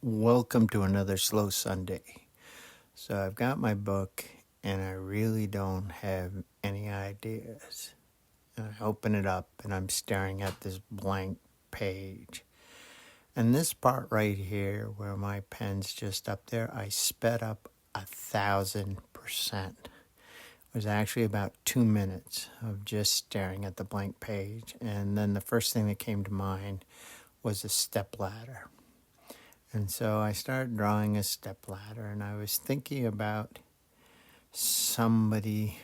Welcome to another Slow Sunday. So I've got my book and I really don't have any ideas. And I open it up and I'm staring at this blank page. And this part right here where my pen's just up there, I sped up 1,000%. It was actually about 2 minutes of just staring at the blank page. And then the first thing that came to mind was a stepladder. And so I started drawing a stepladder, and I was thinking about somebody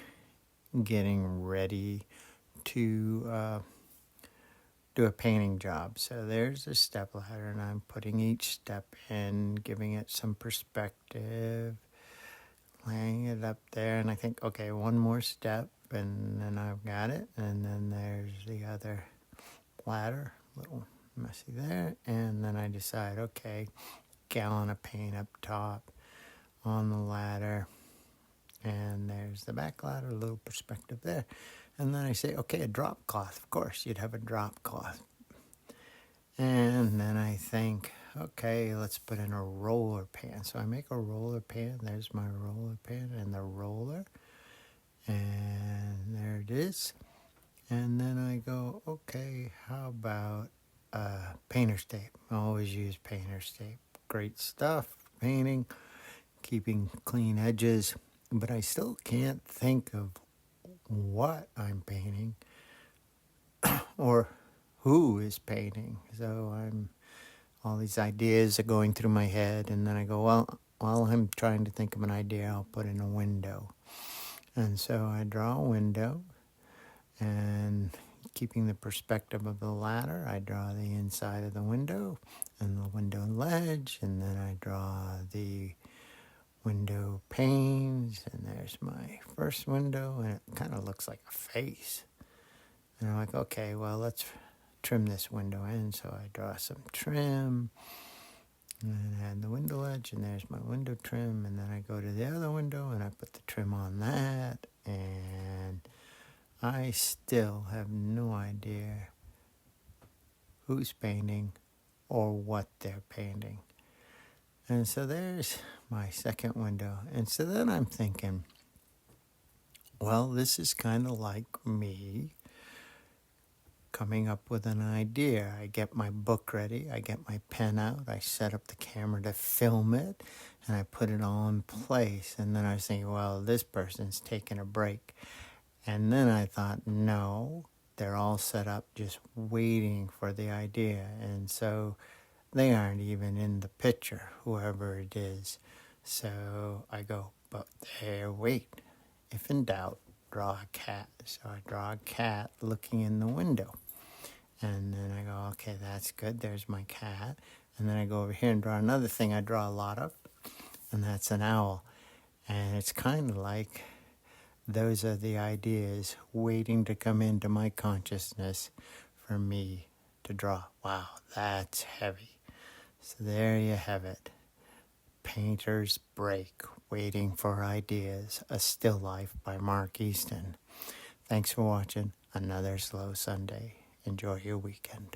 getting ready to do a painting job. So there's a stepladder, and I'm putting each step in, giving it some perspective, laying it up there, and I think, okay, one more step, and then I've got it. And then there's the other ladder, little messy there, and then I decide, okay, gallon of paint up top on the ladder, and there's the back ladder, a little perspective there, and then I say, okay, a drop cloth. Of course you'd have a drop cloth. And then I think, okay, let's put in a roller pan. So I make a roller pan. There's my roller pan and the roller, and there it is. And then I go, okay, how about painter's tape? I always use painter's tape. Great stuff, painting, keeping clean edges, but I still can't think of what I'm painting or who is painting. So all these ideas are going through my head, and then I go, well, while I'm trying to think of an idea, I'll put in a window. And so I draw a window, and keeping the perspective of the ladder, I draw the inside of the window and the window ledge, and then I draw the window panes, and there's my first window, and it kind of looks like a face. And I'm like, okay, well, let's trim this window in. So I draw some trim, and add the window ledge, and there's my window trim, and then I go to the other window, and I put the trim on that, and I still have no idea who's painting or what they're painting. And so there's my second window. And so then I'm thinking, well, this is kind of like me coming up with an idea. I get my book ready, I get my pen out, I set up the camera to film it, and I put it all in place. And then I was thinking, well, this person's taking a break. And then I thought, no, they're all set up just waiting for the idea. And so they aren't even in the picture, whoever it is. So I go, but there, wait. If in doubt, draw a cat. So I draw a cat looking in the window. And then I go, okay, that's good. There's my cat. And then I go over here and draw another thing I draw a lot of, and that's an owl. And it's kind of like those are the ideas waiting to come into my consciousness for me to draw. Wow, that's heavy. So there you have it. Painter's Break, Waiting for Ideas, A Still Life by Mark Easton. Thanks for watching another Slow Sunday. Enjoy your weekend.